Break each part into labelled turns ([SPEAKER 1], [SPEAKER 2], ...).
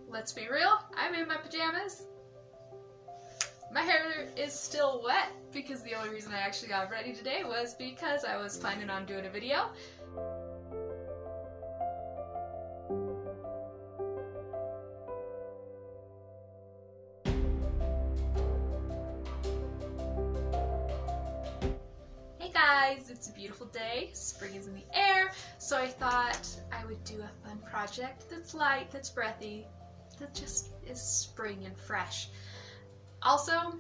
[SPEAKER 1] let's be real, I'm in my pajamas. My hair is still wet because the only reason I actually got ready today was because I was planning on doing a video. Hey guys, it's a beautiful day, spring is in the air, so I thought I would do a fun project that's light, that's breathy, that just is spring and fresh. Also,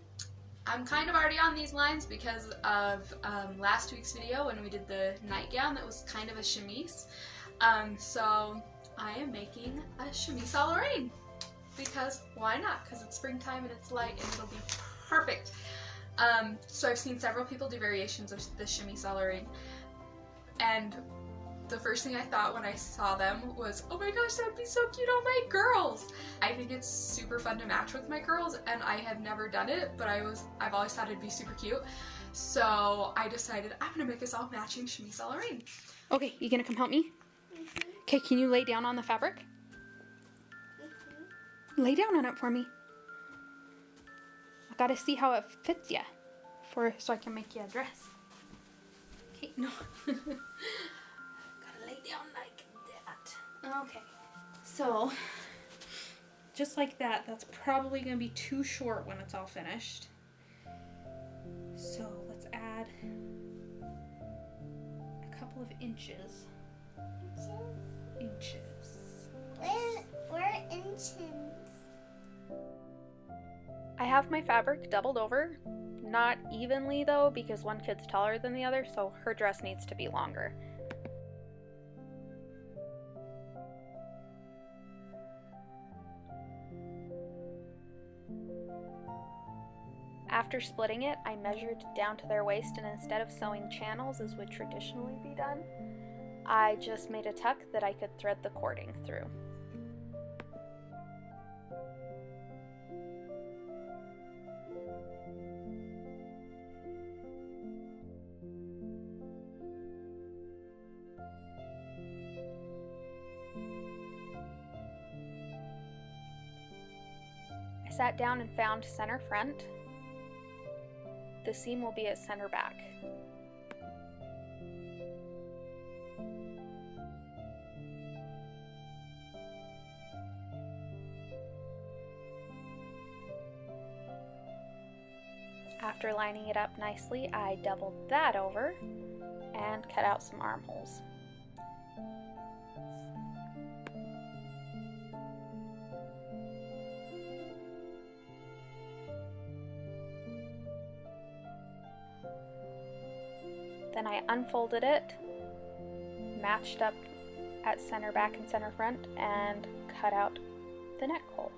[SPEAKER 1] I'm kind of already on these lines because of last week's video when we did the nightgown that was kind of a chemise. So I am making a chemise a la Reine because why not? Because it's springtime and it's light and it'll be perfect. So I've seen several people do variations of the chemise a la Reine, and the first thing I thought when I saw them was, oh my gosh, that would be so cute on my girls! I think it's super fun to match with my girls, and I have never done it, but I've always thought it'd be super cute. So I decided I'm gonna make us all matching chemise a la Reine.
[SPEAKER 2] Okay, you gonna come help me? Okay, can you lay down on the fabric? Lay down on it for me. I gotta see how it fits ya, so I can make you a dress. Okay, no. Lay down like that. Okay, so just like that. That's probably gonna be too short when it's all finished. So let's add a couple of inches. Inches.
[SPEAKER 3] Where inches?
[SPEAKER 2] I have my fabric doubled over. Not evenly though, because one kid's taller than the other, so her dress needs to be longer. After splitting it, I measured down to their waist, and instead of sewing channels as would traditionally be done, I just made a tuck that I could thread the cording through. I sat down and found center front. The seam will be at center back. After lining it up nicely, I doubled that over and cut out some armholes. Then I unfolded it, matched up at center back and center front, and cut out the neck holes.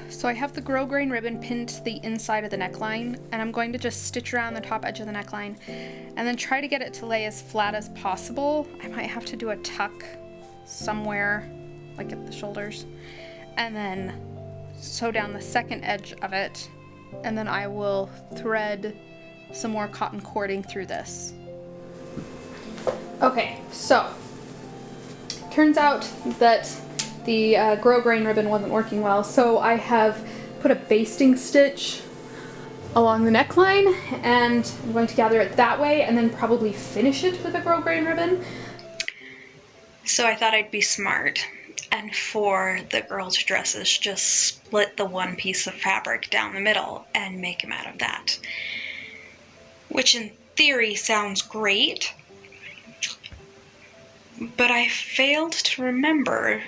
[SPEAKER 2] So I have the grosgrain ribbon pinned to the inside of the neckline, and I'm going to just stitch around the top edge of the neckline and then try to get it to lay as flat as possible. I might have to do a tuck somewhere, like at the shoulders, and then sew down the second edge of it, and then I will thread some more cotton cording through this. Okay, so turns out that the grosgrain ribbon wasn't working well, so I have put a basting stitch along the neckline, and I'm going to gather it that way and then probably finish it with a grosgrain ribbon. So I thought I'd be smart, and for the girls' dresses, just split the one piece of fabric down the middle and make them out of that. Which in theory sounds great, but I failed to remember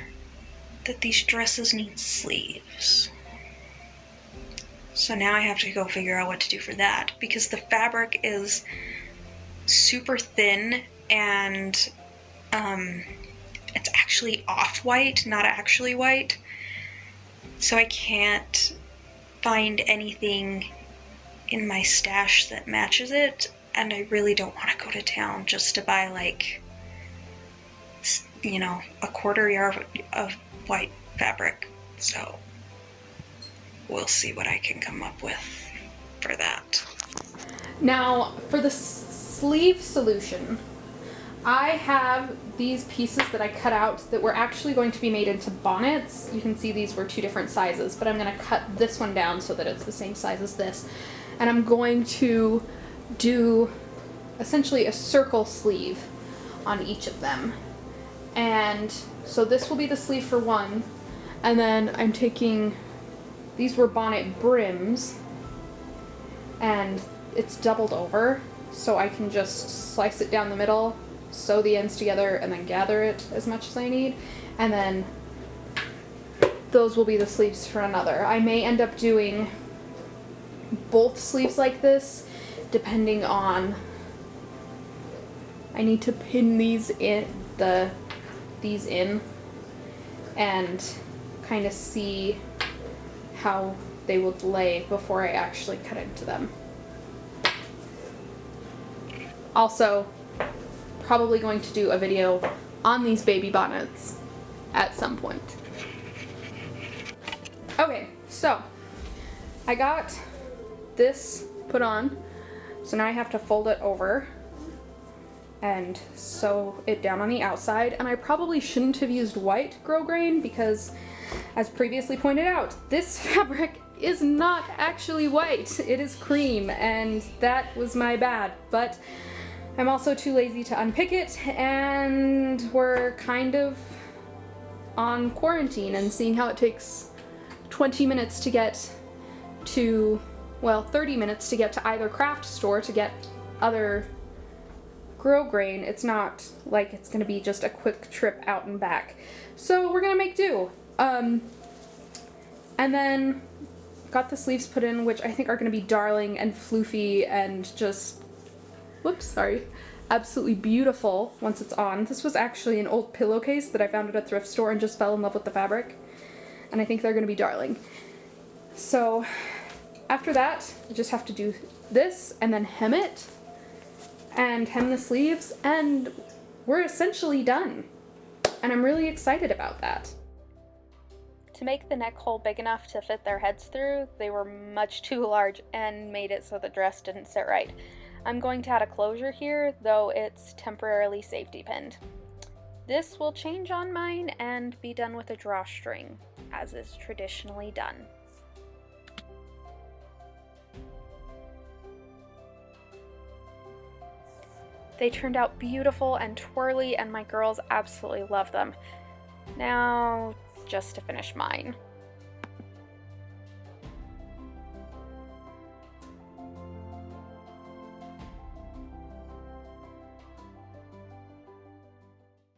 [SPEAKER 2] that these dresses need sleeves. So now I have to go figure out what to do for that, because the fabric is super thin and it's actually off-white, not actually white. So I can't find anything in my stash that matches it, and I really don't want to go to town just to buy like
[SPEAKER 4] you know, a quarter yard of white fabric. So we'll see what I can come up with for that.
[SPEAKER 2] Now, for the sleeve solution, I have these pieces that I cut out that were actually going to be made into bonnets. You can see these were 2 different sizes, but I'm going to cut this one down so that it's the same size as this. And I'm going to do essentially a circle sleeve on each of them. And so this will be the sleeve for one, and then I'm taking, these were bonnet brims, and it's doubled over, so I can just slice it down the middle, sew the ends together, and then gather it as much as I need, and then those will be the sleeves for another. I may end up doing both sleeves like this, depending on, I need to pin these in, and kind of see how they will lay before I actually cut into them. Also, probably going to do a video on these baby bonnets at some point. Okay, so I got this put on, so now I have to fold it over and sew it down on the outside, and I probably shouldn't have used white grosgrain because, as previously pointed out, this fabric is not actually white. It is cream, and that was my bad, but I'm also too lazy to unpick it, and we're kind of on quarantine and seeing how it takes 20 minutes to get to, well, 30 minutes to get to either craft store to get other grosgrain. It's not like it's gonna be just a quick trip out and back. So we're gonna make do. And then got the sleeves put in, which I think are gonna be darling and floofy and just, whoops, sorry, absolutely beautiful once it's on. This was actually an old pillowcase that I found at a thrift store and just fell in love with the fabric. And I think they're gonna be darling. So after that, you just have to do this and then hem it and hem the sleeves, and we're essentially done. And I'm really excited about that. To make the neck hole big enough to fit their heads through, they were much too large and made it so the dress didn't sit right. I'm going to add a closure here, though it's temporarily safety pinned. This will change on mine and be done with a drawstring, as is traditionally done. They turned out beautiful and twirly, and my girls absolutely love them. Now, just to finish mine.